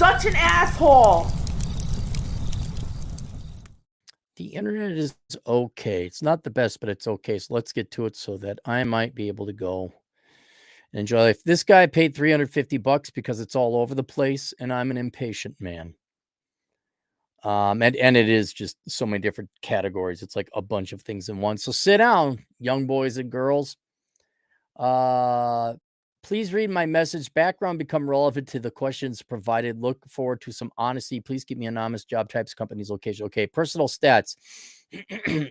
such an asshole. The internet is okay. It's not the best, but it's okay. So let's get to it so that I might be able to go and enjoy life. This guy paid $350 because it's all over the place, and I'm an impatient man. And it is just so many different categories. It's like a bunch of things in one. So sit down, young boys and girls. Please read my message. Background become relevant to the questions provided. Look forward to some honesty. Please keep me anonymous. Job types, companies, location. Okay, personal stats.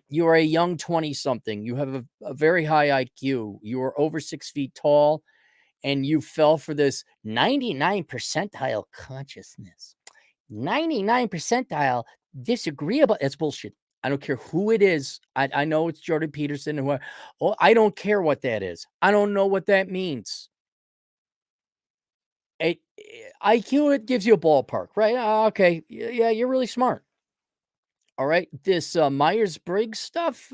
You are a young 20-something. You have a very high IQ. You are over 6 feet tall, and you fell for this 99 percentile consciousness. 99 percentile disagreeable. That's bullshit. I don't care who it is. I know it's Jordan Peterson and what. Oh, I don't care what that is. I don't know what that means. IQ, it gives you a ballpark, right? Okay. Yeah, you're really smart. All right. This Myers-Briggs stuff.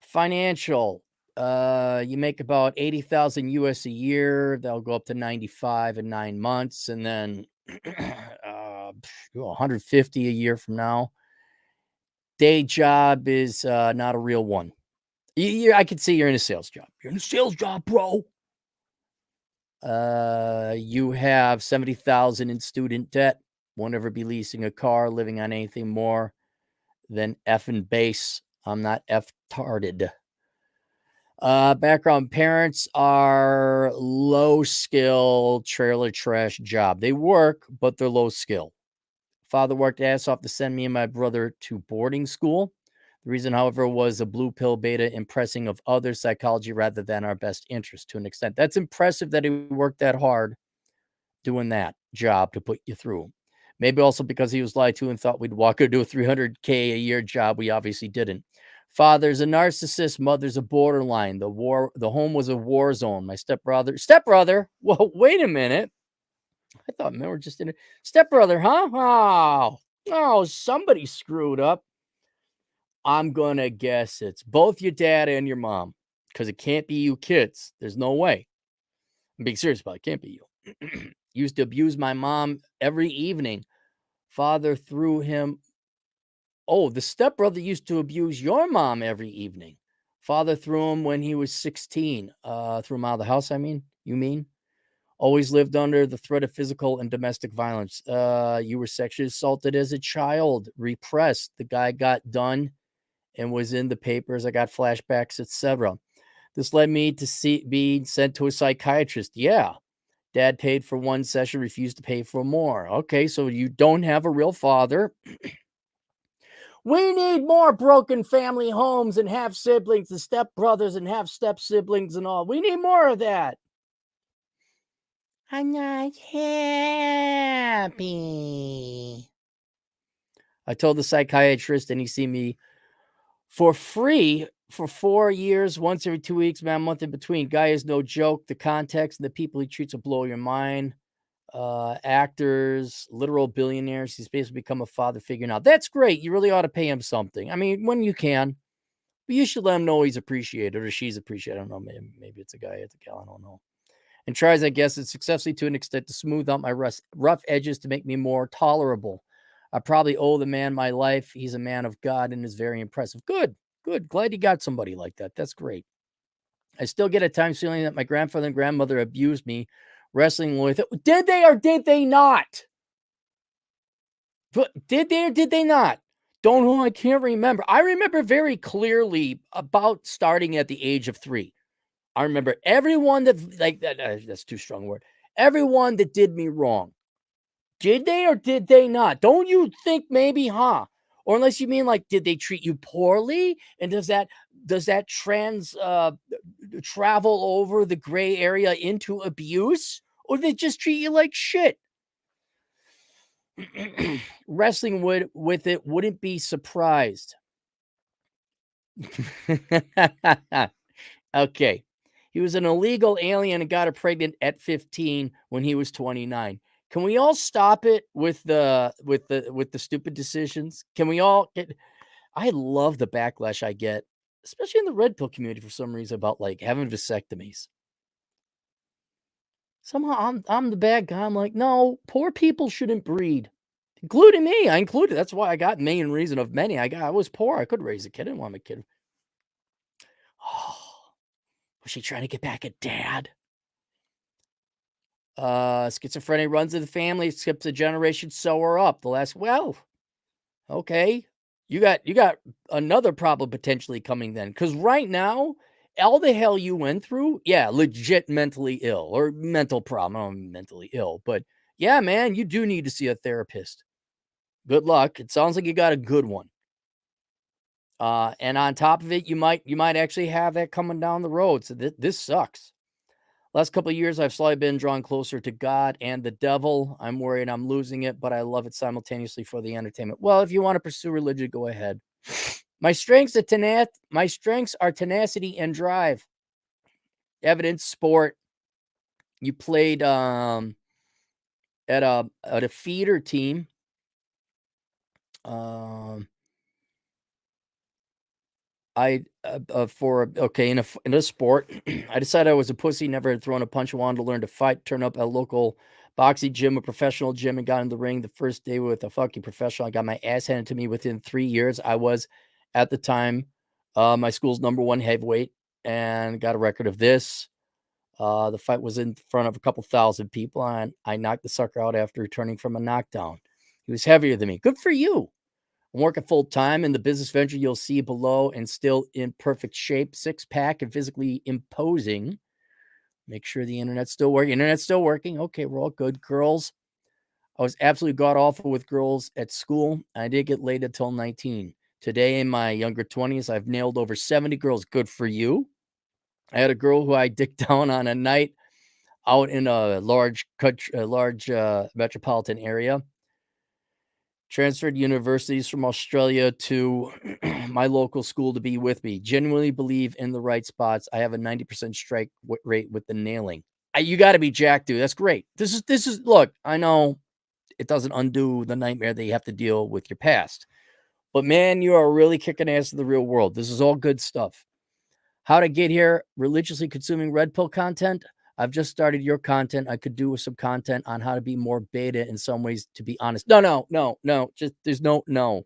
Financial. You make about 80,000 US a year. They'll go up to 95 in 9 months, and then 150 a year from now. Day job is not a real one. I could see you're in a sales job. You're in a sales job, bro. You have 70,000 in student debt. Won't ever be leasing a car, living on anything more than effing base. I'm not F-tarded. Background: parents are low skill trailer trash job. They work, but they're low skill. Father worked ass off to send me and my brother to boarding school. The reason, however, was a blue pill beta impressing of other psychology rather than our best interest to an extent. That's impressive that he worked that hard doing that job to put you through. Maybe also because he was lied to and thought we'd walk into a 300K a year job. We obviously didn't. Father's a narcissist. Mother's a borderline. The home was a war zone. My stepbrother. Well, wait a minute. I thought men were just in a stepbrother, huh? Oh, somebody screwed up. I'm gonna guess it's both your dad and your mom, because it can't be you kids. There's no way. I'm being serious about it. Can't be you. Used to abuse my mom every evening. Father threw him. Oh, the stepbrother used to abuse your mom every evening. Father threw him when he was 16. Threw him out of the house, you mean? Always lived under the threat of physical and domestic violence. You were sexually assaulted as a child, repressed. The guy got done and was in the papers. I got flashbacks, etc. This led me to being sent to a psychiatrist. Yeah. Dad paid for one session, refused to pay for more. Okay, so you don't have a real father. We need more broken family homes and half siblings and step brothers and half step siblings and all. We need more of that. I'm not happy. I told the psychiatrist, and he seen me for free for 4 years, once every 2 weeks, man, a month in between. Guy is no joke. The context and the people he treats will blow your mind. Actors, literal billionaires. He's basically become a father figure now. That's great. You really ought to pay him something. I mean, when you can, but you should let him know he's appreciated or she's appreciated. I don't know. Maybe it's a guy, it's a gal. I don't know. And tries, I guess, it successfully to an extent to smooth out my rough edges to make me more tolerable. I probably owe the man my life. He's a man of God and is very impressive. Good. Glad you got somebody like that. That's great. I still get at times feeling that my grandfather and grandmother abused me, wrestling with it. Did they or did they not? Did they or did they not? Don't know. I can't remember. I remember very clearly about starting at the age of 3. I remember everyone that's too strong a word. Everyone that did me wrong. Did they or did they not? Don't you think maybe, huh? Or unless you mean like, did they treat you poorly? And does that travel over the gray area into abuse? Or they just treat you like shit? Wrestling with it wouldn't be surprised. Okay. He was an illegal alien and got her pregnant at 15 when he was 29. Can we all stop it with the stupid decisions? Can we all get I love the backlash I get, especially in the red pill community for some reason about like having vasectomies. Somehow I'm the bad guy. I'm like, no, poor people shouldn't breed, including me. I included. That's why I got main reason of many. I was poor. I could raise a kid. I didn't want my kid. Oh, was she trying to get back at dad? Schizophrenia runs in the family, skips a generation, sew her up. The last, well, okay. You got another problem potentially coming then. Because right now, all the hell you went through, yeah, legit mentally ill or mental problem. I'm mentally ill, but yeah, man, you do need to see a therapist. Good luck. It sounds like you got a good one. And on top of it, you might actually have that coming down the road. So this sucks. Last couple of years, I've slowly been drawn closer to God and the devil. I'm worried I'm losing it, but I love it simultaneously for the entertainment. Well, if you want to pursue religion, go ahead. My strengths are tenacity and drive. Evidence, sport. You played at a feeder team. Um, I for okay in a sport, I decided I was a pussy, never had thrown a punch, wanted to learn to fight. Turn up at a local boxing gym, a professional gym, and got in the ring. The first day with a fucking professional, I got my ass handed to me. Within 3 years, I was at the time my school's number one heavyweight, and got a record of this. The fight was in front of a couple thousand people, and I knocked the sucker out after returning from a knockdown. He was heavier than me. Good for you. I'm working full time in the business venture you'll see below and still in perfect shape, six pack and physically imposing. Make sure the internet's still working. Internet's still working. Okay, we're all good. Girls, I was absolutely god awful with girls at school. I did get laid until 19. Today, in my younger 20s, I've nailed over 70 girls. Good for you. I had a girl who I dicked down on a night out in a large metropolitan area. Transferred universities from Australia to my local school to be with me. Genuinely believe in the right spots. I have a 90% strike rate with the nailing. You got to be jacked, dude. That's great. This is look, I know it doesn't undo the nightmare that you have to deal with your past. But man, you are really kicking ass in the real world. This is all good stuff. How to get here, religiously consuming red pill content. I've just started your content. I could do with some content on how to be more beta in some ways, to be honest. No, no, no, no. Just there's no.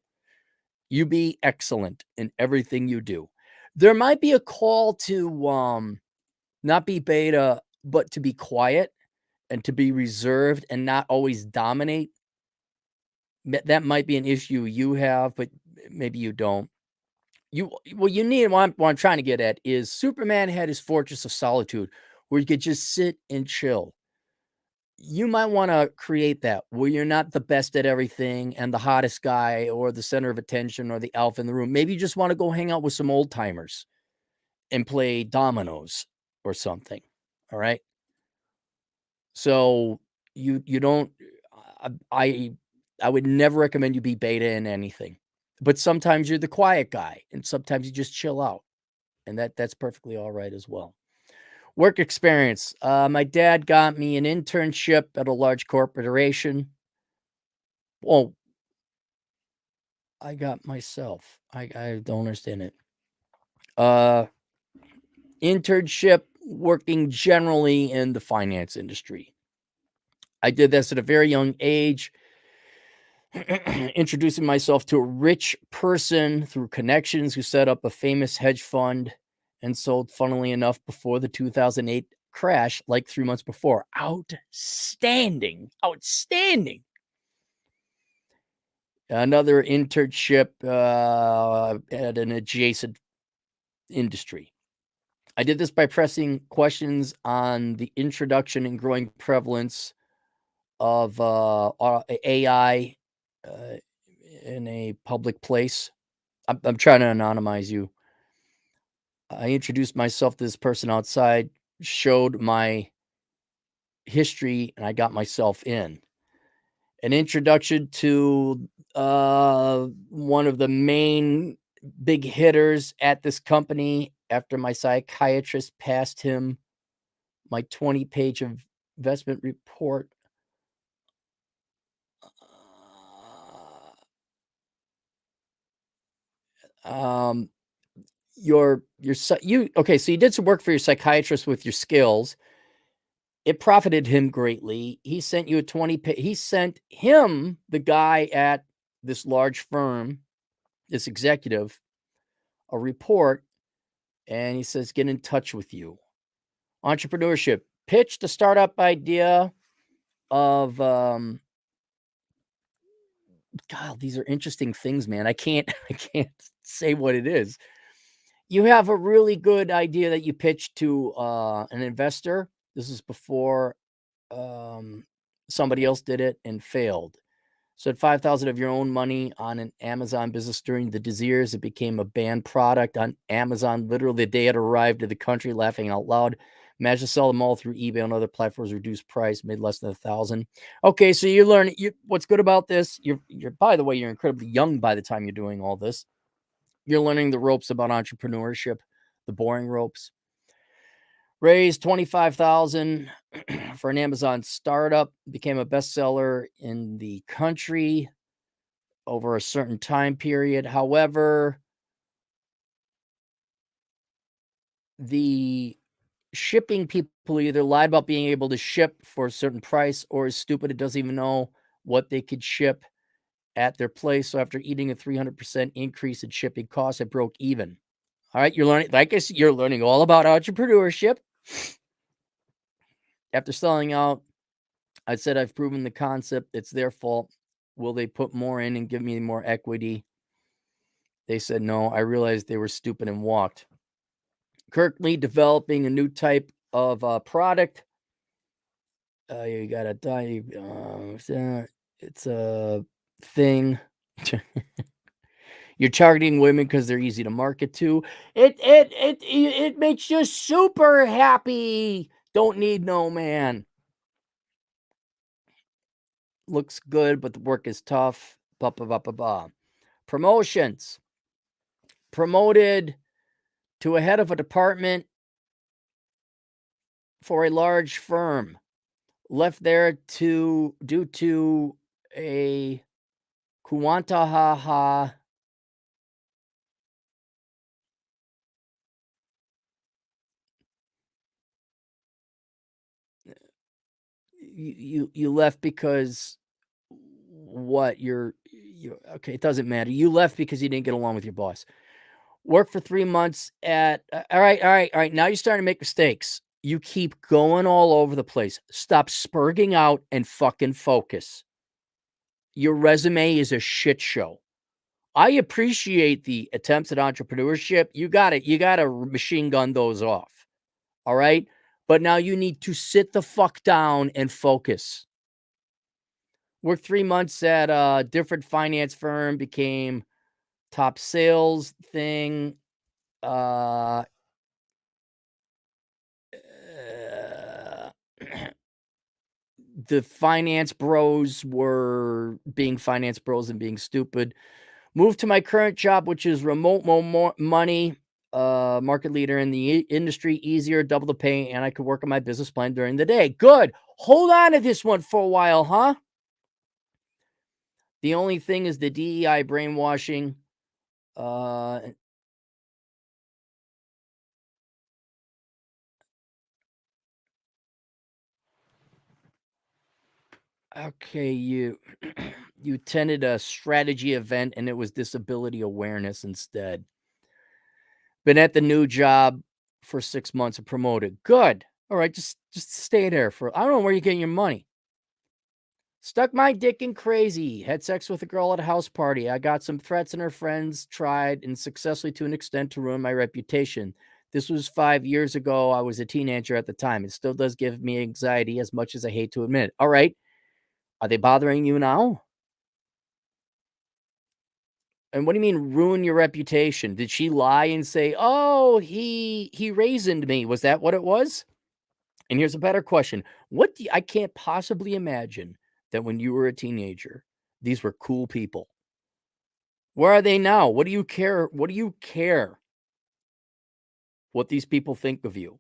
You be excellent in everything you do. There might be a call to not be beta, but to be quiet and to be reserved and not always dominate. That might be an issue you have, but maybe you don't. Well, you need what I'm trying to get at is Superman had his fortress of solitude where you could just sit and chill. You might wanna create that where you're not the best at everything and the hottest guy or the center of attention or the alpha in the room. Maybe you just wanna go hang out with some old timers and play dominoes or something, all right? So, you don't I I I would never recommend you be beta in anything, but sometimes you're the quiet guy, and sometimes you just chill out. And that's perfectly all right as well. Work experience. My dad got me an internship at a large corporation. Well, I got myself. I don't understand it. Uh, Internship working generally in the finance industry. I did this at a very young age, introducing myself to a rich person through connections who set up a famous hedge fund and sold, funnily enough, before the 2008 crash, like 3 months before. Outstanding. Outstanding. Another internship at an adjacent industry. I did this by pressing questions on the introduction and growing prevalence of AI uh, in a public place. I'm trying to anonymize you. I introduced myself to this person outside, showed my history, and I got myself in. An introduction to one of the main big hitters at this company after my psychiatrist passed him my 20-page investment report. Um, your psy you okay, so you did some work for your psychiatrist with your skills. It profited him greatly. He sent you a 20 pa he sent him, the guy at this large firm, this executive, a report, and he says, "Get in touch with you." Entrepreneurship. Pitched a startup idea of, God, these are interesting things, man. I can't I can't say what it is. You have a really good idea that you pitch to, an investor. This is before, um, somebody else did it and failed. So at 5,000 of your own money on an Amazon business during the Desires, it became a banned product on Amazon literally the day it arrived to the country, laughing out loud. Managed to sell them all through eBay and other platforms, reduced price, made less than 1,000. Okay, so you learn what's good about this. You're by the way, you're incredibly young by the time you're doing all this. You're learning the ropes about entrepreneurship, the boring ropes. Raised 25,000 for an Amazon startup, became a bestseller in the country over a certain time period. However, the shipping people either lied about being able to ship for a certain price or is stupid. It doesn't even know what they could ship at their place. So after eating a 300% increase in shipping costs, it broke even. All right, you're learning, like I said, you're learning all about entrepreneurship. After selling out, I said, I've proven the concept. It's their fault. Will they put more in and give me more equity? They said no. I realized they were stupid and walked. Currently developing a new type of product. You got to die. It's a thing. You're targeting women because they're easy to market to. It makes you super happy. Don't need no man. Looks good, but the work is tough. Blah, blah, blah, blah, blah. Promotions. Promoted to a head of a department for a large firm. Left there to due to a Kuantahaha you left because what? You okay, it doesn't matter. You left because you didn't get along with your boss. Worked for 3 months at all right, all right, all right, now you're starting to make mistakes. You keep going all over the place. Stop spurging out and fucking focus. Your resume is a shit show. I appreciate the attempts at entrepreneurship. You gotta machine gun those off. All right? But now you need to sit the fuck down and focus. Worked 3 months at a different finance firm, became top sales thing. Uh, uh the finance bros were being finance bros and being stupid. Moved to my current job, which is remote more money, market leader in the industry, easier, double the pay, and I could work on my business plan during the day. Good. Hold on to this one for a while, huh? The only thing is the DEI brainwashing. Uh, okay, you you attended a strategy event and it was disability awareness instead. Been at the new job for 6 months and promoted. Good. All right, just stay there for I don't know where you're getting your money. Stuck my dick in crazy. Had sex with a girl at a house party. I got some threats and her friends tried and successfully to an extent to ruin my reputation. This was 5 years ago. I was a teenager at the time. It still does give me anxiety as much as I hate to admit. All right. Are they bothering you now? And what do you mean ruin your reputation? Did she lie and say, "Oh, he raisined me"? Was that what it was? And here's a better question. What do you, I can't possibly imagine that when you were a teenager, these were cool people. Where are they now? What do you care? What do you care what these people think of you?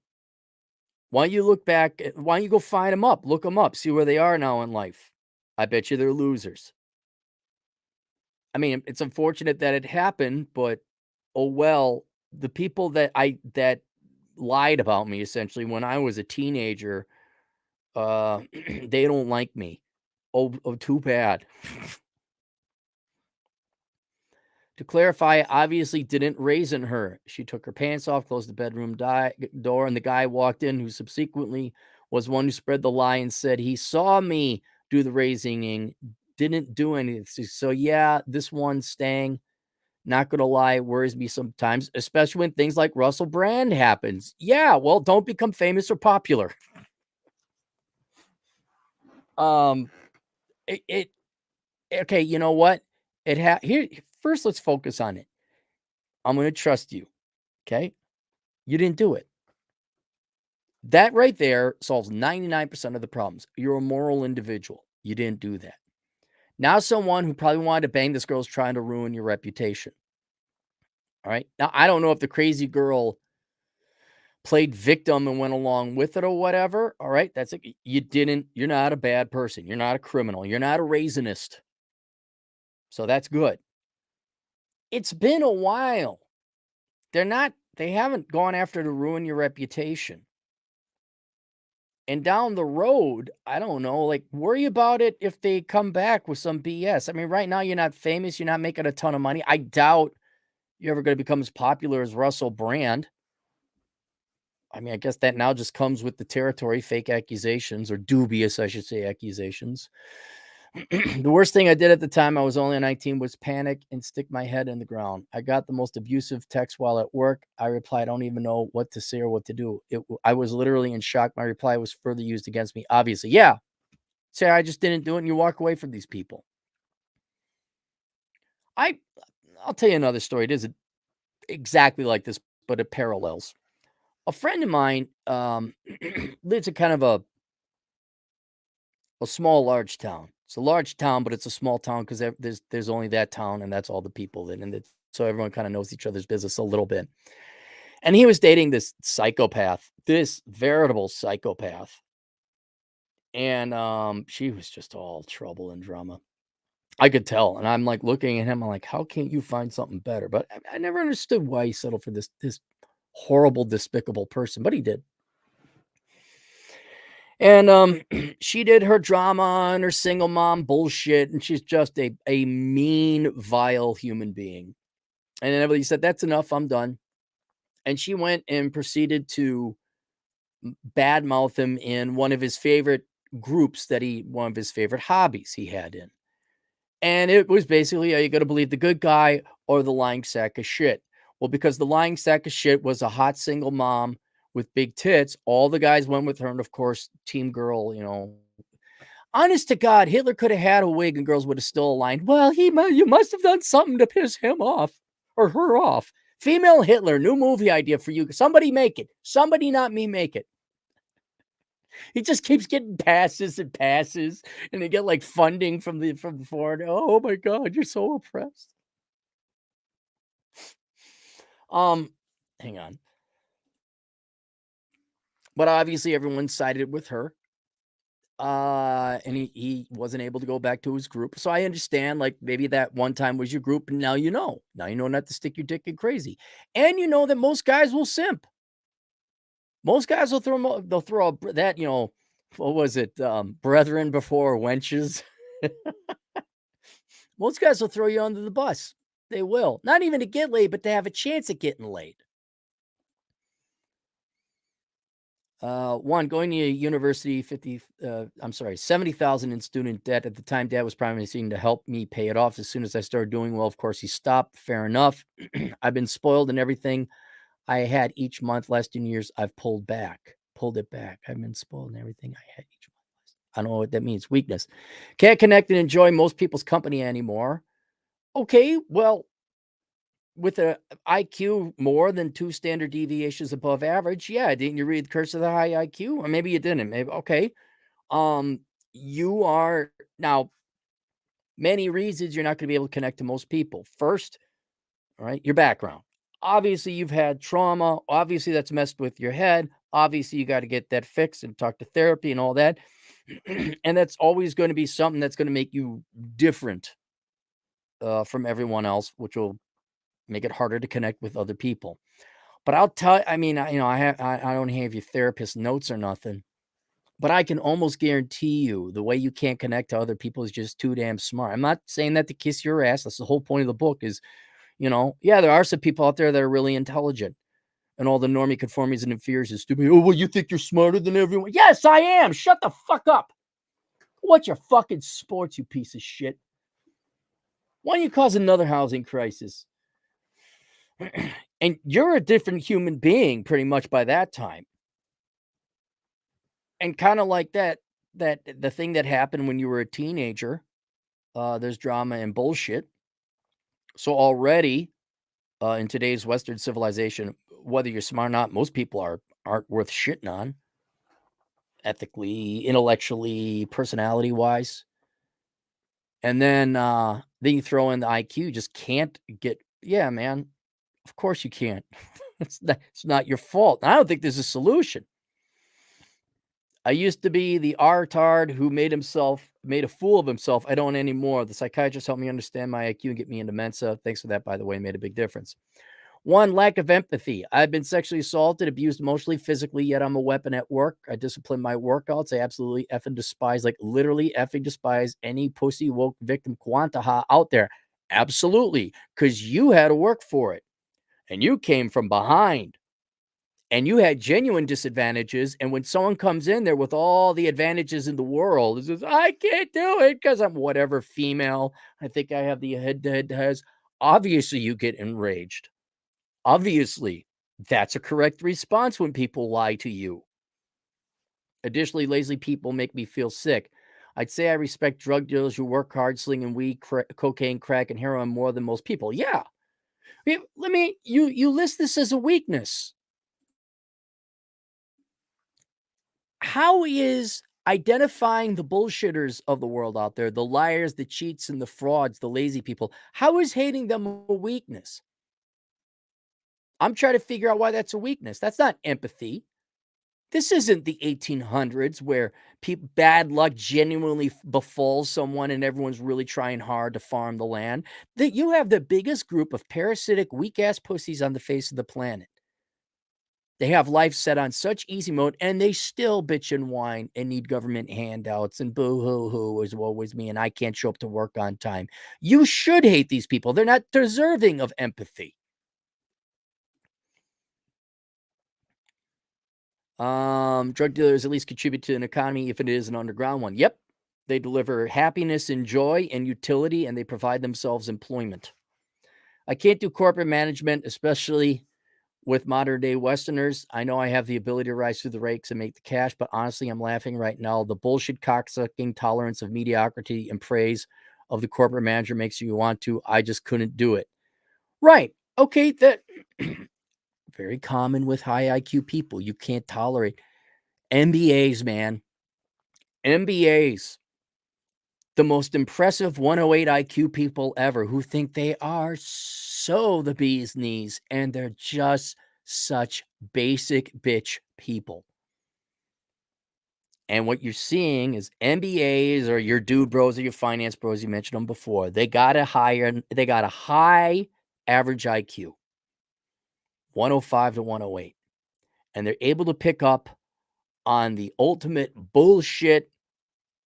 Why don't you look back? Why don't you go find them up? Look them up. See where they are now in life. I bet you they're losers. I mean, it's unfortunate that it happened, but oh well. The people that lied about me essentially when I was a teenager They don't like me. Oh, too bad. To clarify, I obviously didn't raisin her. She took her pants off, closed the bedroom door, and the guy walked in, who subsequently was one who spread the lie and said he saw me do the raising, didn't do anything. So yeah, this one staying, not gonna lie, worries me sometimes, especially when things like Russell Brand happens. Yeah, well, don't become famous or popular. Um, it okay, you know what? Here first, let's focus on it. I'm gonna trust you. Okay. You didn't do it. That right there solves 99% of the problems. You're a moral individual. You didn't do that. Now, someone who probably wanted to bang this girl is trying to ruin your reputation. All right. Now, I don't know if the crazy girl played victim and went along with it or whatever. All right. That's it. You didn't, you're not a bad person. You're not a criminal. You're not a raisinist. So that's good. It's been a while. They haven't gone after to ruin your reputation. And down the road, I don't know, like, worry about it if they come back with some BS. I mean, right now, you're not famous, you're not making a ton of money. I doubt you're ever gonna become as popular as Russell Brand. I mean, I guess that now just comes with the territory, fake accusations, or dubious, I should say, accusations. The worst thing I did at the time, I was only 19, was panic and stick my head in the ground. I got the most abusive text while at work. I replied, "I don't even know what to say or what to do." I was literally in shock. My reply was further used against me, obviously. Yeah, say I just didn't do it and you walk away from these people. I I'll tell you another story. It isn't exactly like this, but it parallels. A friend of mine lives in kind of a small, large town. It's a large town, but it's a small town because there's only that town and that's all the people in it. So everyone kind of knows each other's business a little bit. And he was dating this psychopath, this veritable psychopath. And she was just all trouble and drama. I could tell, and I'm, like, looking at him, I'm like, "How can't you find something better?" But I never understood why he settled for this horrible, despicable person, but he did. And, she did her drama and her single mom bullshit, and she's just a mean, vile human being. And then everybody said, "That's enough, I'm done." And she went and proceeded to badmouth him in one of his favorite groups that he one of his favorite hobbies he had in. And it was basically, are you gonna believe the good guy or the lying sack of shit? Well, because the lying sack of shit was a hot single mom with big tits, all the guys went with her, and of course, team girl, honest to God, Hitler could have had a wig and girls would have still aligned. Well, you must have done something to piss him off or her off. Female Hitler, new movie idea for you. Somebody make it. Somebody, not me, make it. He just keeps getting passes and passes, and they get, like, funding from the foreign. Oh my god, you're so oppressed. Um, Hang on. But obviously everyone sided with her. And he wasn't able to go back to his group. So I understand, like, maybe that one time was your group, and now you know. Now you know not to stick your dick in crazy. And you know that most guys will simp. Most guys will they'll throw that, what was it? Brethren before wenches. Most guys will throw you under the bus. They will. Not even to get laid, but to have a chance at getting laid. One, going to university, 70,000 in student debt. At the time, dad was promising to help me pay it off as soon as I started doing well. Of course, he stopped. Fair enough. I've been spoiled and everything I had each month. Last 2 years, I've pulled it back. I've been spoiled and everything I had each month. I don't know what that means. Weakness. Can't connect and enjoy most people's company anymore. Okay, well, with a IQ more than 2 standard deviations above average, yeah, didn't you read Curse of the High IQ? Or maybe you didn't, maybe okay. Um, you are now, many reasons you're not gonna be able to connect to most people. First, all right, your background. Obviously, you've had trauma, obviously, that's messed with your head, obviously, you gotta get that fixed and talk to therapy and all that, and that's always gonna be something that's gonna make you different, from everyone else, which will make it harder to connect with other people. But I mean, I don't have your therapist notes or nothing, But I can almost guarantee you the way you can't connect to other people is just too damn smart. I'm not saying that to kiss your ass. That's the whole point of the book is, yeah, there are some people out there that are really intelligent and all the normie conformies and inferiors is stupid. Oh, well, you think you're smarter than everyone? Yes, I am. Shut the fuck up. What's your fucking sports, you piece of shit? Why don't you cause another housing crisis? And you're a different human being pretty much by that time. And kind of like that the thing that happened when you were a teenager, there's drama and bullshit. So already in today's Western civilization, whether you're smart or not, most people aren't worth shitting on, ethically, intellectually, personality wise. And then you throw in the IQ, just can't get. Yeah, man. Of course you can't. It's not your fault. I don't think there's a solution. I used to be the artard who made a fool of himself. I don't anymore. The psychiatrist helped me understand my IQ and get me into Mensa. Thanks for that, by the way. Made a big difference. One, lack of empathy. I've been sexually assaulted, abused emotionally, physically, yet I'm a weapon at work. I discipline my workouts. I absolutely effing despise, like literally effing despise any pussy woke victim quantaha out there. Absolutely. Because you had to work for it and you came from behind and you had genuine disadvantages. And when someone comes in there with all the advantages in the world, it says, I can't do it because I'm whatever female. I think I have the head to head has. Obviously, you get enraged. Obviously, that's a correct response when people lie to you. Additionally, lazy people make me feel sick. I'd say I respect drug dealers who work hard slinging weed, cocaine, crack, and heroin more than most people. Yeah. You list this as a weakness. How is identifying the bullshitters of the world out there, the liars, the cheats, and the frauds, the lazy people, how is hating them a weakness? I'm trying to figure out why that's a weakness. That's not empathy. This isn't the 1800s where bad luck genuinely befalls someone and everyone's really trying hard to farm the land. That you have the biggest group of parasitic, weak ass pussies on the face of the planet. They have life set on such easy mode and they still bitch and whine and need government handouts and boo hoo hoo as woe is me and I can't show up to work on time. You should hate these people. They're not deserving of empathy. Drug dealers at least contribute to an economy if it is an underground one. Yep. They deliver happiness and joy and utility, and they provide themselves employment. I can't do corporate management, especially with modern day Westerners. I know I have the ability to rise through the ranks and make the cash, but honestly, I'm laughing right now. The bullshit cocksucking tolerance of mediocrity and praise of the corporate manager makes you want to. I just couldn't do it. Right. Okay. That very common with high IQ people. You can't tolerate MBAs, man. MBAs, the most impressive 108 IQ people ever who think they are so the bee's knees, and they're just such basic bitch people. And what you're seeing is MBAs or your dude bros or your finance bros, you mentioned them before, they got a high average IQ, 105 to 108, and they're able to pick up on the ultimate bullshit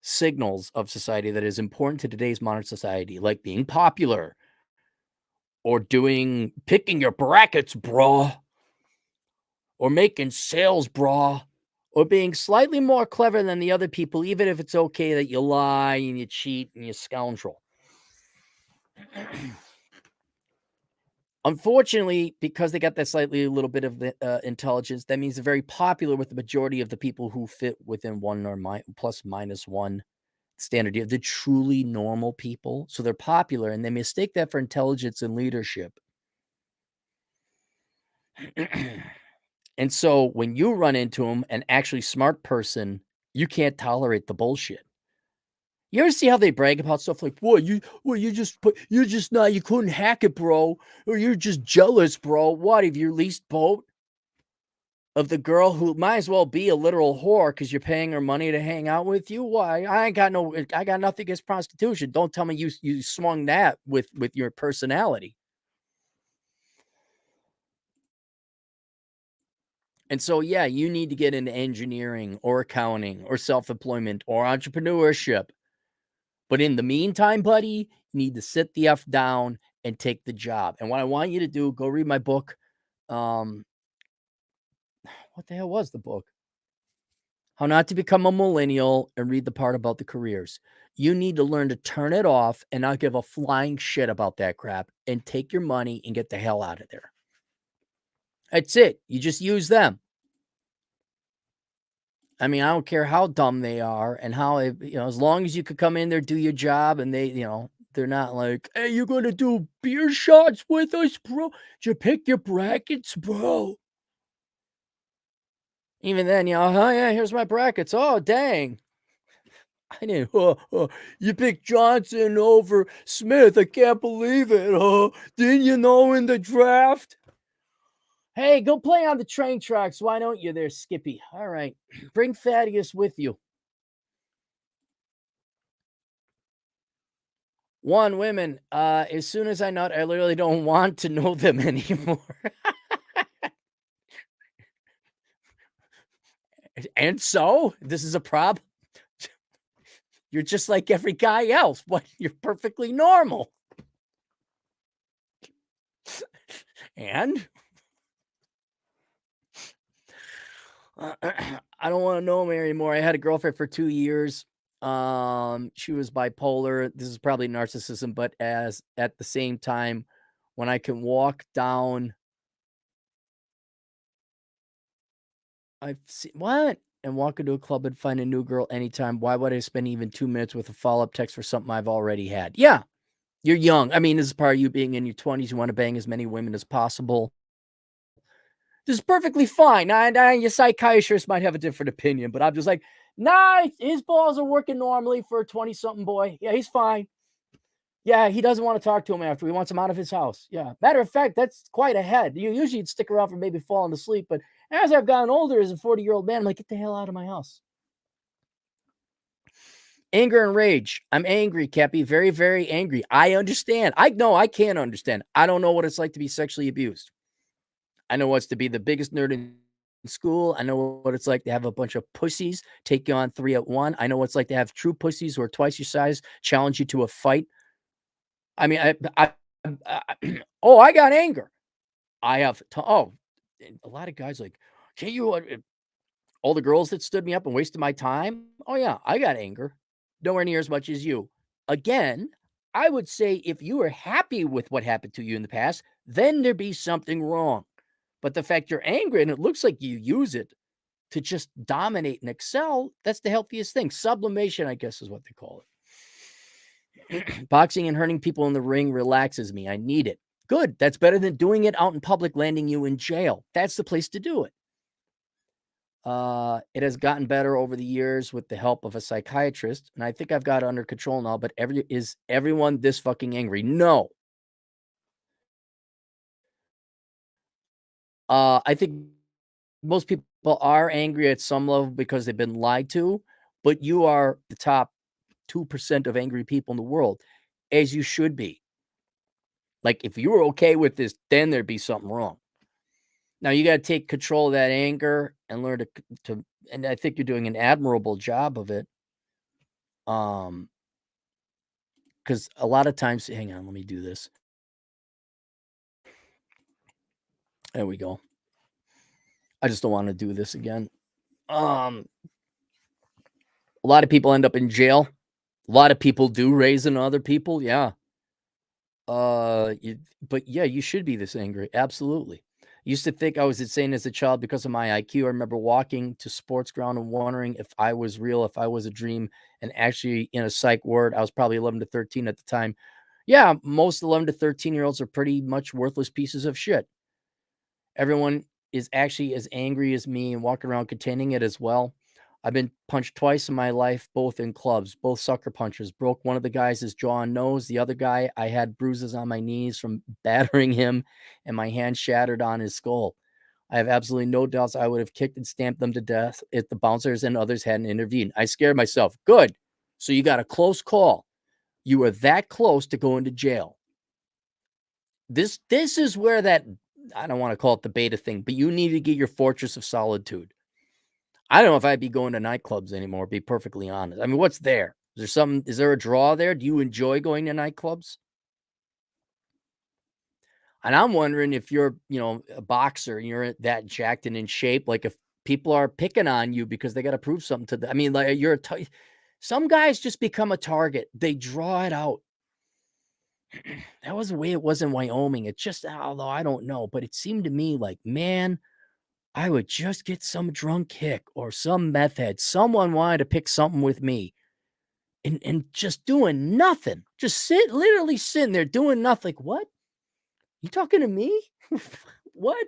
signals of society that is important to today's modern society, like being popular or picking your brackets, bro, or making sales, bro, or being slightly more clever than the other people, even if it's okay that you lie and you cheat and you scoundrel. Unfortunately, because they got that slightly a little bit of intelligence, that means they're very popular with the majority of the people who fit within one or plus minus one standard. You have the truly normal people. So they're popular and they mistake that for intelligence and leadership. And so when you run into them, an actually smart person, you can't tolerate the bullshit. You ever see how they brag about stuff like, you couldn't hack it, bro, or you're just jealous, bro. What, have you leased boat of the girl who might as well be a literal whore because you're paying her money to hang out with you? Why? I got nothing against prostitution. Don't tell me you swung that with your personality. And so, yeah, you need to get into engineering or accounting or self-employment or entrepreneurship. But in the meantime, buddy, you need to sit the F down and take the job. And what I want you to do, go read my book. Um, what the hell was the book? How Not to Become a Millennial, and read the part about the careers. You need to learn to turn it off and not give a flying shit about that crap and take your money and get the hell out of there. That's it. You just use them. I mean, I don't care how dumb they are and how as long as you could come in there, do your job, and they're not like, "Hey, you gonna do beer shots with us, bro? Did you pick your brackets, bro?" Even then, "Oh, yeah, here's my brackets. Oh, dang. I didn't you picked Johnson over Smith. I can't believe it. Oh, didn't you know in the draft?" Hey, go play on the train tracks. Why don't you there, Skippy? All right. Bring Thaddeus with you. One, women. As soon as I nut, I literally don't want to know them anymore. And so, this is a problem. You're just like every guy else. What? You're perfectly normal. And I don't want to know him anymore. I had a girlfriend for 2 years. She was bipolar. This is probably narcissism, but as at the same time, when I can walk down, I've seen what? And walk into a club and find a new girl anytime. Why would I spend even 2 minutes with a follow-up text for something I've already had? Yeah, you're young. I mean, this is part of you being in your 20s. You want to bang as many women as possible. This is perfectly fine. Now your psychiatrist might have a different opinion, but I'm just like, nah, his balls are working normally for a 20-something boy. Yeah, he's fine. Yeah, he doesn't want to talk to him after. He wants him out of his house. Yeah. Matter of fact, that's quite ahead. You usually would stick around for maybe falling asleep, but as I've gotten older as a 40-year-old man, I'm like, get the hell out of my house. Anger and rage. I'm angry, Cappy. Very, very angry. I understand. I know I can't understand. I don't know what it's like to be sexually abused. I know what's to be the biggest nerd in school. I know what it's like to have a bunch of pussies take you on 3 at 1. I know what it's like to have true pussies who are twice your size challenge you to a fight. I mean, oh, I got anger. I have and a lot of guys like, "Can't you all the girls that stood me up and wasted my time?" Oh, yeah, I got anger. Nowhere near as much as you. Again, I would say if you were happy with what happened to you in the past, then there'd be something wrong. But the fact you're angry and it looks like you use it to just dominate and excel, that's the healthiest thing. Sublimation, I guess, is what they call it. Boxing and hurting people in the ring relaxes me. I need it. Good. That's better than doing it out in public, landing you in jail. That's the place to do it. It has gotten better over the years with the help of a psychiatrist, and I think I've got it under control now. But is everyone this fucking angry? No. I think most people are angry at some level because they've been lied to, but you are the top 2% of angry people in the world, as you should be. Like, if you were okay with this, then there'd be something wrong. Now you gotta take control of that anger and learn to and I think you're doing an admirable job of it. Um, because a lot of times hang on, let me do this. There we go. I just don't wanna do this again. Um, a lot of people end up in jail. A lot of people do raising other people, yeah. But yeah, you should be this angry. Absolutely. Used to think I was insane as a child because of my IQ. I remember walking to sports ground and wondering if I was real, if I was a dream, and actually in a psych ward. I was probably 11 to 13 at the time. Yeah, most 11 to 13-year-olds are pretty much worthless pieces of shit. Everyone is actually as angry as me and walking around containing it as well. I've been punched twice in my life, both in clubs, both sucker punches. Broke one of the guys' jaw and nose. The other guy, I had bruises on my knees from battering him, and my hand shattered on his skull. I have absolutely no doubts I would have kicked and stamped them to death if the bouncers and others hadn't intervened. I scared myself. Good. So you got a close call. You were that close to going to jail. This is where that I don't want to call it the beta thing, but you need to get your fortress of solitude. I don't know if I'd be going to nightclubs anymore, be perfectly honest. I mean, what's there? Is there a draw there? Do you enjoy going to nightclubs? And I'm wondering if you're, a boxer and you're that jacked and in shape, like if people are picking on you because they got to prove something to them. I mean, like some guys just become a target. They draw it out. That was the way it was in Wyoming. It just, although I don't know, but it seemed to me like, man, I would just get some drunk hick or some meth head. Someone wanted to pick something with me and just doing nothing. Just literally sitting there doing nothing. Like, what? You talking to me? What?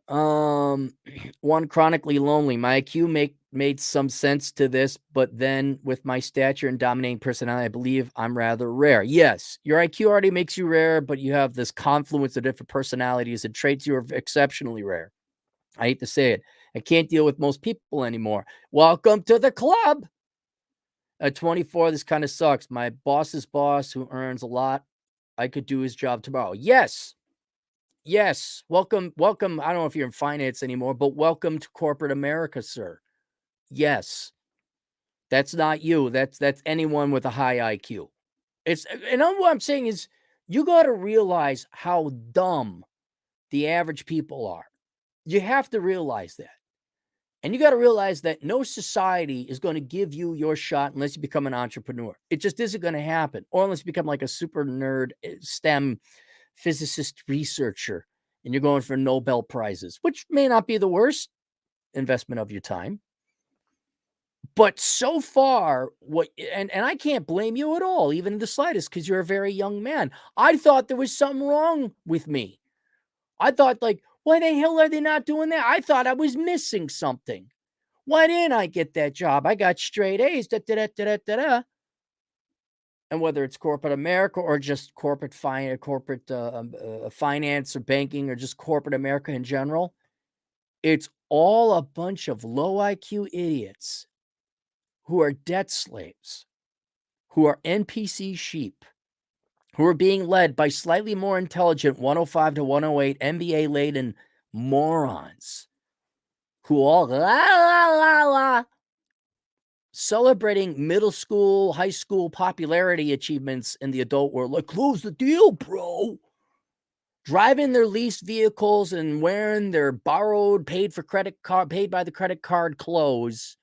Um, one, chronically lonely. My IQ made some sense to this, but then with my stature and dominating personality, I believe I'm rather rare. Yes, your IQ already makes you rare, but you have this confluence of different personalities and traits. You are exceptionally rare. I hate to say it. I can't deal with most people anymore. Welcome to the club. At 24, this kind of sucks. My boss's boss, who earns a lot, I could do his job tomorrow. Yes. Yes. Welcome. Welcome. I don't know if you're in finance anymore, but welcome to corporate America, sir. Yes. That's not you. That's anyone with a high IQ. What I'm saying is you got to realize how dumb the average people are. You have to realize that. And you got to realize that no society is going to give you your shot unless you become an entrepreneur. It just isn't going to happen. Or unless you become like a super nerd STEM physicist researcher and you're going for Nobel Prizes, which may not be the worst investment of your time. But so far, and I can't blame you at all, even in the slightest, because you're a very young man. I thought there was something wrong with me. I thought, like, why the hell are they not doing that? I thought I was missing something. Why didn't I get that job? I got straight A's. Da, da, da, da, da, da. And whether it's corporate America or just corporate finance or banking or just corporate America in general, it's all a bunch of low IQ idiots who are debt slaves, who are NPC sheep, who are being led by slightly more intelligent 105 to 108 MBA laden morons who all la la la la celebrating middle school, high school popularity achievements in the adult world. Like, close the deal, bro. Driving their leased vehicles and wearing their borrowed, paid by the credit card clothes.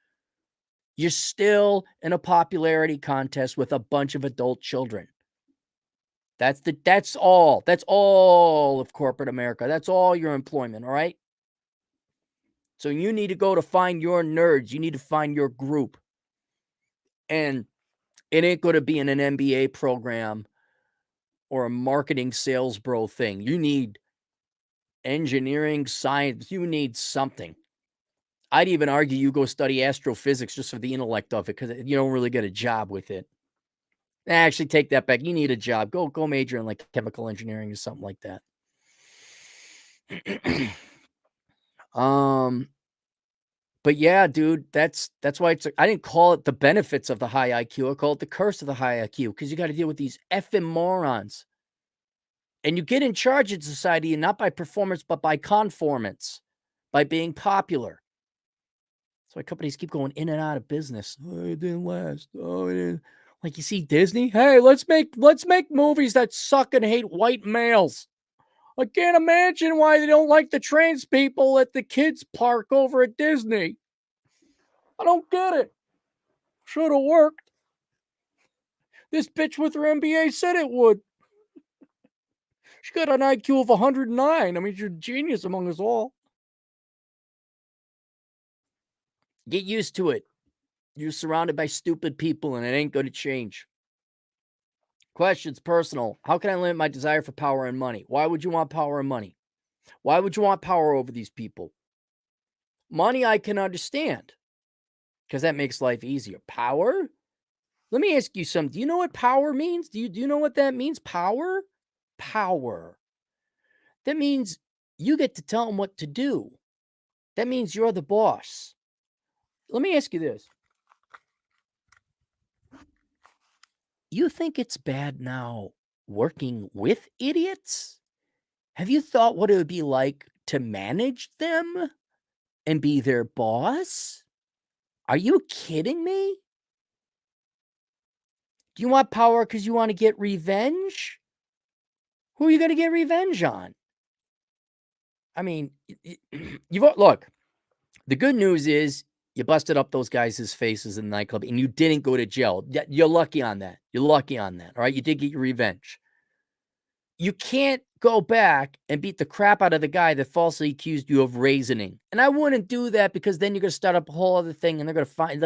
You're still in a popularity contest with a bunch of adult children. That's all of corporate America. That's all your employment, all right? So you need to go to find your nerds. You need to find your group. And it ain't going to be in an MBA program or a marketing sales bro thing. You need engineering, science. You need something. I'd even argue you go study astrophysics just for the intellect of it because you don't really get a job with it. Actually, take that back. You need a job. Go major in like chemical engineering or something like that. But yeah, dude, that's why I didn't call it the benefits of the high IQ. I call it the curse of the high IQ because you got to deal with these effing morons. And you get in charge of society not by performance, but by conformance, by being popular. That's why companies keep going in and out of business. Oh, it didn't last. Oh, it didn't. Like you see Disney. Hey, let's make movies that suck and hate white males. I can't imagine why they don't like the trans people at the kids park over at Disney. I don't get it. Should have worked. This bitch with her MBA said it would. She got an IQ of 109. I mean, she's a genius among us all. Get used to it. You're surrounded by stupid people and it ain't going to change. Questions personal. How can I limit my desire for power and money? Why would you want power and money? Why would you want power over these people? Money I can understand because that makes life easier. Power? Let me ask you something. Do you know what power means? Do you know what that means? Power? Power. That means you get to tell them what to do. That means you're the boss. Let me ask you this. You think it's bad now working with idiots? Have you thought what it would be like to manage them and be their boss? Are you kidding me? Do you want power because you want to get revenge? Who are you going to get revenge on? I mean, look, the good news is you busted up those guys' faces in the nightclub and you didn't go to jail. You're lucky on that. You're lucky on that. All right. You did get your revenge. You can't go back and beat the crap out of the guy that falsely accused you of raisoning. And I wouldn't do that because then you're going to start up a whole other thing and they're going to find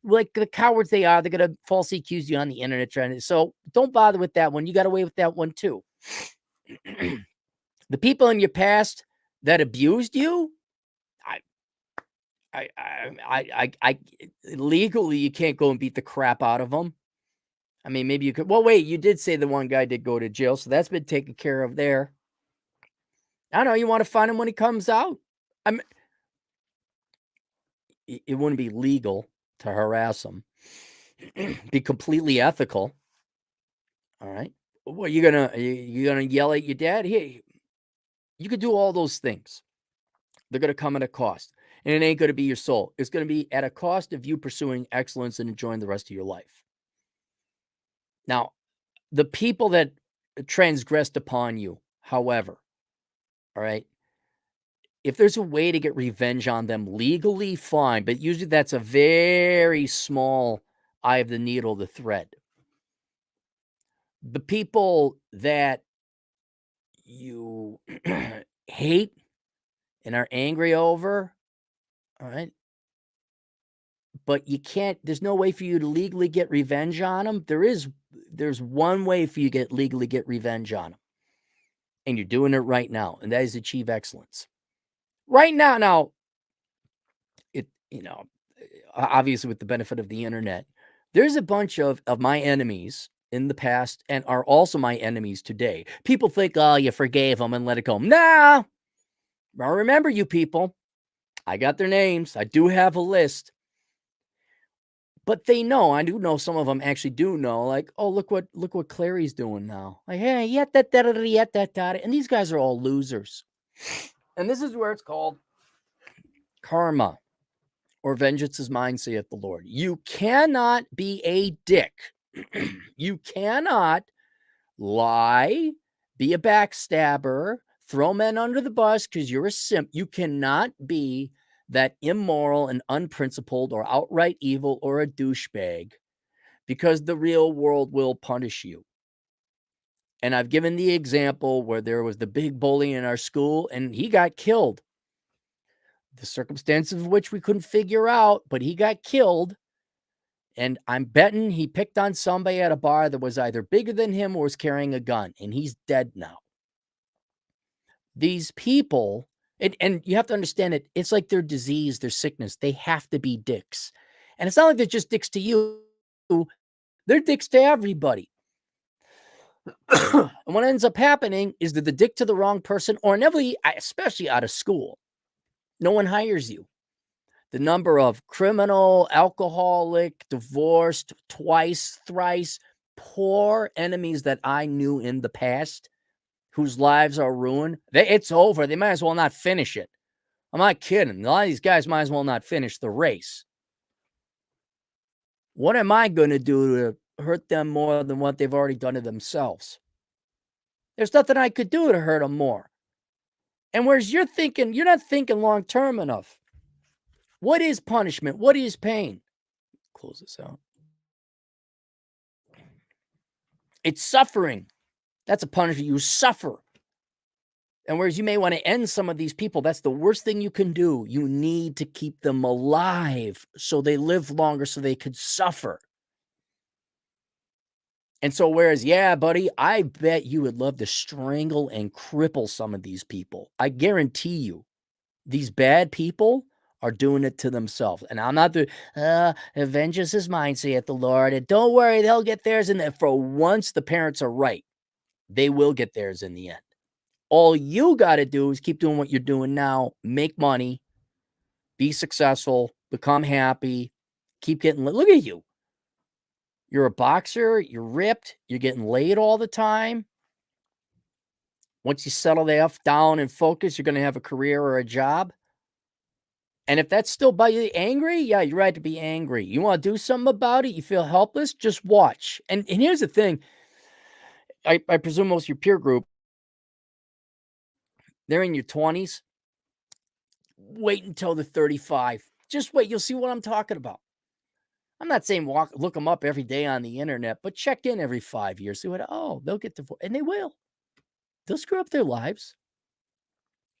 like the cowards they are. They're going to falsely accuse you on the internet. So don't bother with that one. You got away with that one too. The people in your past that abused you, I legally you can't go and beat the crap out of them. I mean, maybe you could. Well, wait, you did say the one guy did go to jail, so that's been taken care of there. I don't know. You want to find him when he comes out? I mean, it wouldn't be legal to harass him. Be completely ethical. All right. Well, you gonna yell at your dad? Hey, you could do all those things. They're gonna come at a cost, and it ain't gonna be your soul. It's gonna be at a cost of you pursuing excellence and enjoying the rest of your life. Now, the people that transgressed upon you, however, all right, if there's a way to get revenge on them legally, fine. But usually that's a very small eye of the needle, the thread. The people that you hate and are angry over, all right, but you can't, there's no way for you to legally get revenge on them. There's one way for you to legally get revenge on them. And you're doing it right now, and that is achieve excellence. Right now, obviously with the benefit of the internet, there's a bunch of my enemies in the past and are also my enemies today. People think, oh, you forgave them and let it go. Nah, I remember you people. I got their names. I do have a list. But they know, I do know some of them actually do know, like, oh, look what Clary's doing now. Like, hey, yet that, and these guys are all losers. And this is where it's called karma. Or vengeance is mine, saith the Lord. You cannot be a dick. You cannot lie, be a backstabber, throw men under the bus because you're a simp. You cannot be that immoral and unprincipled or outright evil or a douchebag because the real world will punish you. And I've given the example where there was the big bully in our school and he got killed. The circumstances of which we couldn't figure out, but he got killed. And I'm betting he picked on somebody at a bar that was either bigger than him or was carrying a gun, and he's dead now. These people, and you have to understand it, it's like their disease, their sickness. They have to be dicks. And it's not like they're just dicks to you. They're dicks to everybody. And what ends up happening is that the dick to the wrong person, or inevitably, especially out of school, no one hires you. The number of criminal, alcoholic, divorced, twice, thrice, poor enemies that I knew in the past whose lives are ruined, it's over. They might as well not finish it. I'm not kidding. A lot of these guys might as well not finish the race. What am I going to do to hurt them more than what they've already done to themselves? There's nothing I could do to hurt them more. And whereas you're not thinking long term enough. What is punishment? What is pain? Close this out. It's suffering. That's a punishment. You suffer. And whereas you may want to end some of these people, that's the worst thing you can do. You need to keep them alive so they live longer so they could suffer. And so whereas, yeah, buddy, I bet you would love to strangle and cripple some of these people. I guarantee you, these bad people are doing it to themselves. And I'm not vengeance is mine, saith the Lord. And don't worry, they'll get theirs. And for once the parents are right, they will get theirs in the end. All you got to do is keep doing what you're doing now, make money, be successful, become happy, keep getting, look at you. You're a boxer, you're ripped, you're getting laid all the time. Once you settle the F down and focus, you're gonna have a career or a job. And if that's still by you angry, yeah, you're right to be angry. You wanna do something about it, you feel helpless, just watch. And here's the thing, I presume most of your peer group, they're in your 20s. Wait until they're 35. Just wait, you'll see what I'm talking about. I'm not saying look them up every day on the internet, but check in every 5 years. See what they'll get divorced, and they will. They'll screw up their lives.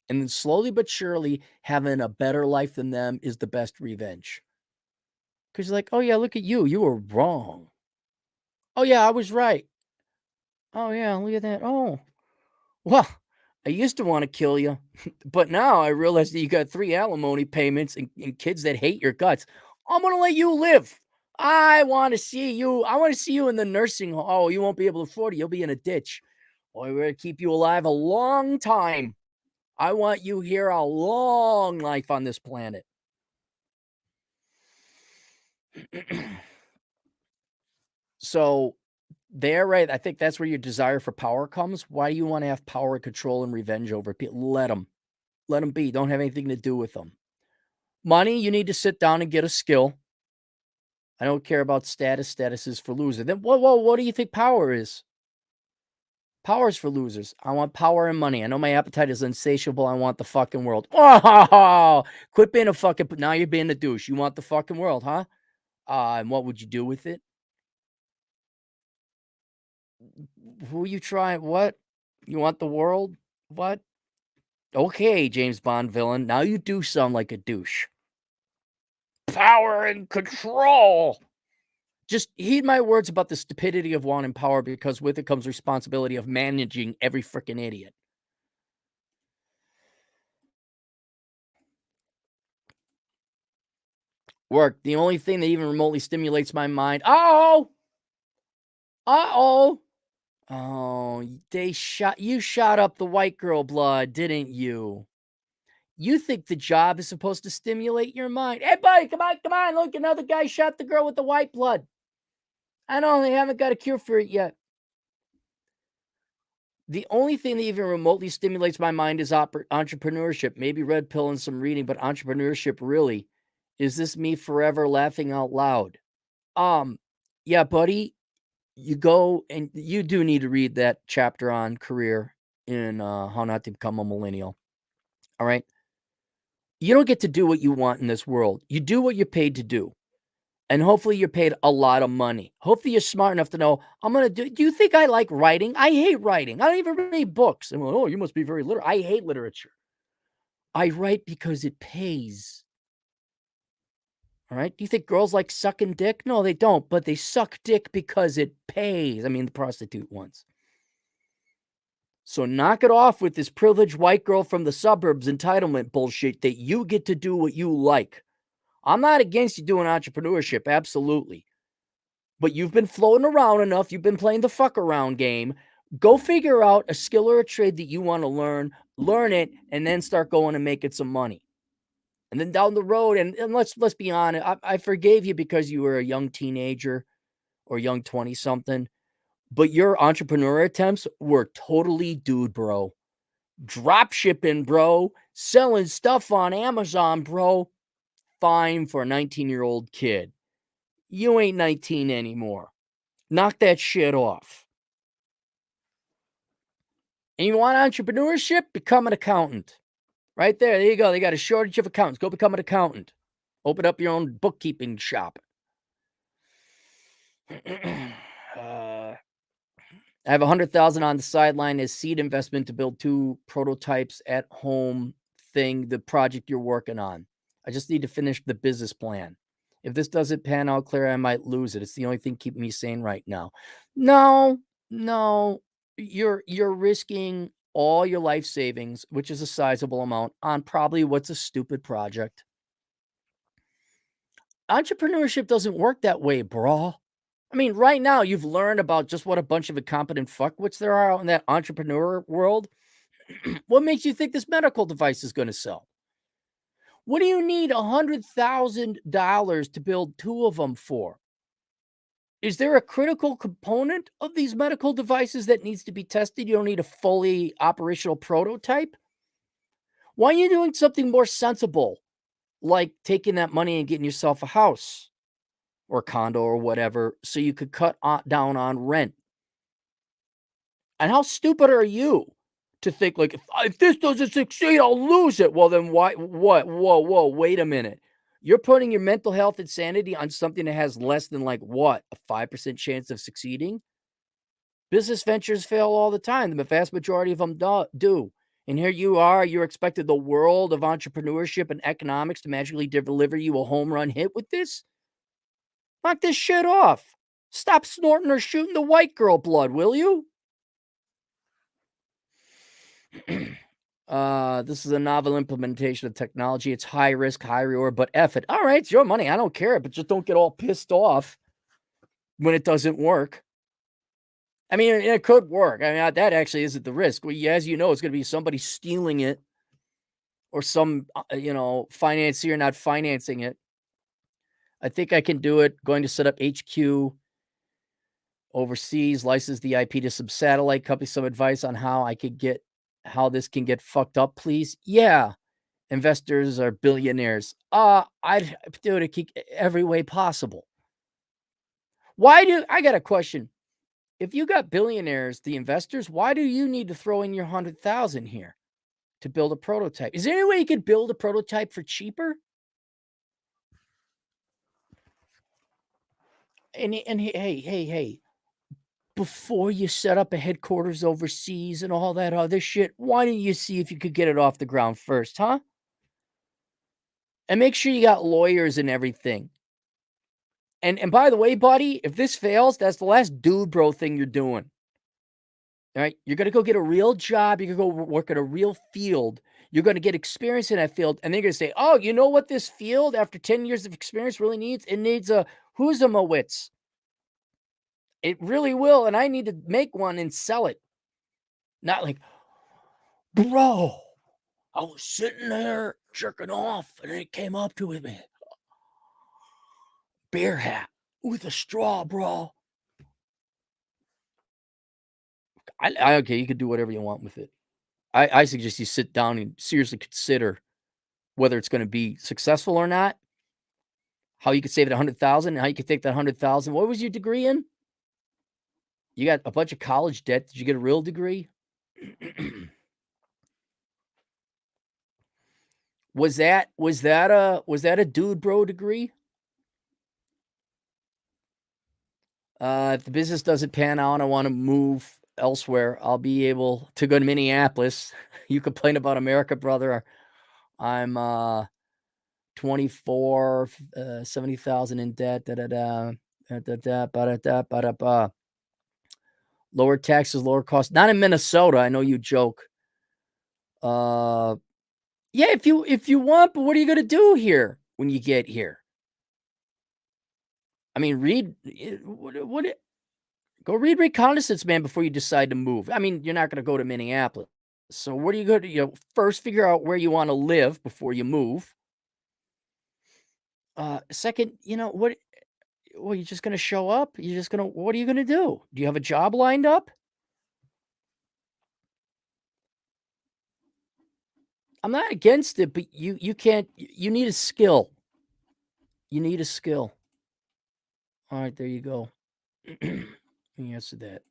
And then slowly but surely, having a better life than them is the best revenge. Because you're like, oh yeah, look at you. You were wrong. Oh yeah, I was right. Oh yeah, look at that. Oh, well, I used to want to kill you, but now I realize that you got 3 alimony payments and kids that hate your guts. I'm gonna let you live. I want to see you. I want to see you in the nursing home. Oh, you won't be able to afford it. You'll be in a ditch. Boy, we're gonna keep you alive a long time. I want you here a long life on this planet. So there, right? I think that's where your desire for power comes. Why do you want to have power, control, and revenge over people? Let them be. Don't have anything to do with them. Money, you need to sit down and get a skill. I don't care about status. Status is for losers. Then what do you think power is? Power is for losers. I want power and money. I know my appetite is insatiable. I want the fucking world. Oh, quit being a fucking. Now you're being a douche. You want the fucking world, huh? And what would you do with it? Who you trying? What? You want the world? What? Okay, James Bond villain. Now you do sound like a douche. Power and control. Just heed my words about the stupidity of wanting power because with it comes responsibility of managing every freaking idiot. Work. The only thing that even remotely stimulates my mind. Oh, uh-oh. Oh, you shot up the white girl blood, didn't you? You think the job is supposed to stimulate your mind. Hey, buddy, come on. Look, another guy shot the girl with the white blood. I know they haven't got a cure for it yet. The only thing that even remotely stimulates my mind is entrepreneurship. Maybe red pill and some reading, but entrepreneurship really. Is this me forever laughing out loud? Um, yeah, buddy, you go and you do need to read that chapter on career in How Not to Become a Millennial. All right. You don't get to do what you want in this world. You do what you're paid to do. And hopefully you're paid a lot of money. Hopefully you're smart enough to know I'm gonna do you think I like writing? I hate writing. I don't even read books. And well, oh, you must be very literate. I hate literature. I write because it pays. All right. Do you think girls like sucking dick? No, they don't, but they suck dick because it pays. I mean, the prostitute ones. So knock it off with this privileged white girl from the suburbs entitlement bullshit that you get to do what you like. I'm not against you doing entrepreneurship, absolutely. But you've been floating around enough. You've been playing the fuck around game. Go figure out a skill or a trade that you want to learn it, and then start going and making some money. And then down the road, and let's be honest, I forgave you because you were a young teenager or young 20 something, but your entrepreneur attempts were totally dude, bro. Drop shipping, bro. Selling stuff on Amazon, bro. Fine for a 19-year-old kid. You ain't 19 anymore. Knock that shit off. And you want entrepreneurship? Become an accountant. Right there. There you go. They got a shortage of accountants. Go become an accountant. Open up your own bookkeeping shop. I have 100,000 on the sideline as seed investment to build 2 prototypes at home thing, the project you're working on. I just need to finish the business plan. If this doesn't pan out clear, I might lose it. It's the only thing keeping me sane right now. No, no. You're risking all your life savings, which is a sizable amount, on probably what's a stupid project. Entrepreneurship doesn't work that way, bro. I mean, right now you've learned about just what a bunch of incompetent fuckwits there are out in that entrepreneur world. What makes you think this medical device is going to sell? What do you need $100,000 to build 2 of them for? Is there a critical component of these medical devices that needs to be tested? You don't need a fully operational prototype? Why are you doing something more sensible, like taking that money and getting yourself a house or a condo or whatever so you could cut down on rent? And how stupid are you to think like if this doesn't succeed, I'll lose it. Well, then why? What? Whoa! Wait a minute. You're putting your mental health and sanity on something that has less than like what, a 5% chance of succeeding? Business ventures fail all the time. The vast majority of them do. And here you are, you're expected the world of entrepreneurship and economics to magically deliver you a home run hit with this? Knock this shit off. Stop snorting or shooting the white girl blood, will you? This is a novel implementation of technology. It's high risk, high reward, but F it. All right, it's your money. I don't care, but just don't get all pissed off when it doesn't work. I mean, it could work. I mean, that actually isn't the risk. Well, as you know, it's going to be somebody stealing it or some, financier not financing it. I think I can do it. Going to set up HQ overseas, license the IP to some satellite company. Some advice on how this can get fucked up, please. Yeah, investors are billionaires. I'd do it every way possible. I got a question. If you got billionaires, the investors, why do you need to throw in your 100,000 here to build a prototype? Is there any way you could build a prototype for cheaper? And hey, before you set up a headquarters overseas and all that other shit, why don't you see if you could get it off the ground first, huh? And make sure you got lawyers and everything. And by the way, buddy, if this fails, that's the last dude bro thing you're doing. All right? You're gonna go get a real job, you're gonna go work at a real field, you're gonna get experience in that field, and they're gonna say, "Oh, you know what this field after 10 years of experience really needs? It needs a Huzamowitz. It really will, and I need to make one and sell it." Not like, "Bro, I was sitting there jerking off, and it came up to me. Beer hat with a straw, bro." Okay, you could do whatever you want with it. I suggest you sit down and seriously consider whether it's gonna be successful or not, how you could save it 100,000 and how you could take that 100,000. What was your degree in? You got a bunch of college debt. Did you get a real degree? Was that a dude bro degree? If the business doesn't pan out, I wanna move elsewhere. I'll be able to go to Minneapolis. You complain about America, brother. I'm, 24, 70,000 in debt, da da da, da da ba da da ba da ba. Lower taxes, lower costs. Not in Minnesota. I know you joke. Uh, yeah, if you want, but what are you gonna do here when you get here? I mean, read go read Reconnaissance Man before you decide to move. I mean, you're not gonna go to Minneapolis. So what are you gonna first figure out where you wanna live before you move. Second, you're just gonna show up? You're just gonna what are you gonna do? Do you have a job lined up? I'm not against it, but you can't you need a skill. You need a skill. Alright, there you go. You answered that.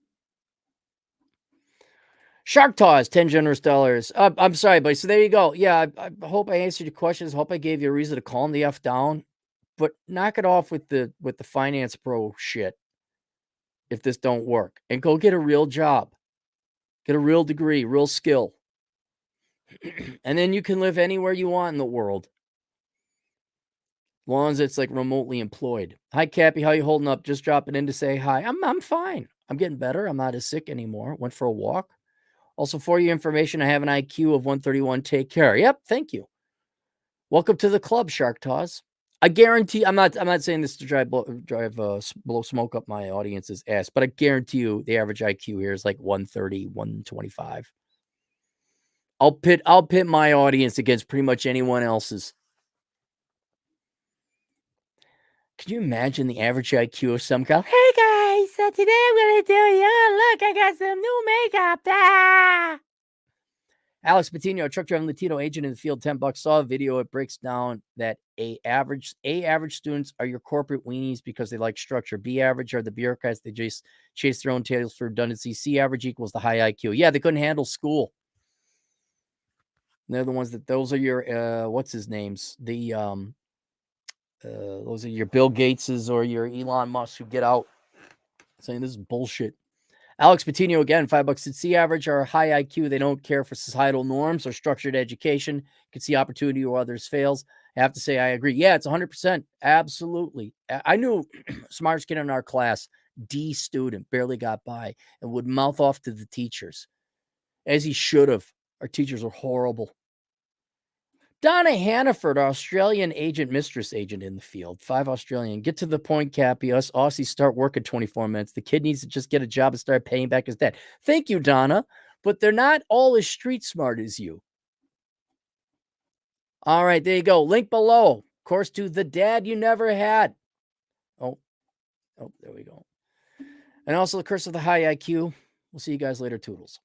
Shark Taw's 10 generous dollars. I'm sorry, buddy. So there you go. Yeah, I hope I answered your questions. Hope I gave you a reason to calm the F down. But knock it off with the finance pro shit if this don't work. And go get a real job. Get a real degree, real skill. And then you can live anywhere you want in the world. Long as it's like remotely employed. Hi, Cappy. How you holding up? Just dropping in to say hi. I'm fine. I'm getting better. I'm not as sick anymore. Went for a walk. Also, for your information, I have an IQ of 131. Take care. Yep. Thank you. Welcome to the club, Shark Taws. I guarantee. I'm not saying this to blow smoke up my audience's ass, but I guarantee you the average IQ here is like 130, 125. I'll pit my audience against pretty much anyone else's. Can you imagine the average IQ of some guy? Hey guys, so today I'm gonna do look, I got some new makeup. Ah! Alex Patino, truck driving Latino agent in the field, $10. Saw a video. It breaks down that average students are your corporate weenies because they like structure. B average are the bureaucrats. They just chase their own tails for redundancy. C average equals the high IQ. Yeah, they couldn't handle school. And they're the ones those are your what's his names? Those are your Bill Gateses or your Elon Musk who get out saying this is bullshit. Alex Patino again, $5 at C average are high IQ. They don't care for societal norms or structured education. You can see opportunity where others fails. I have to say, I agree. Yeah, it's 100%. Absolutely. I knew smartest kid in our class, D student, barely got by and would mouth off to the teachers as he should have. Our teachers were horrible. Donna Hannaford, Australian agent, mistress agent in the field. 5 Australian. Get to the point, Cappy. Us Aussies start work in 24 minutes. The kid needs to just get a job and start paying back his debt. Thank you, Donna. But they're not all as street smart as you. All right, there you go. Link below. Course to The Dad You Never Had. Oh, there we go. And also The Curse of the High IQ. We'll see you guys later, Toodles.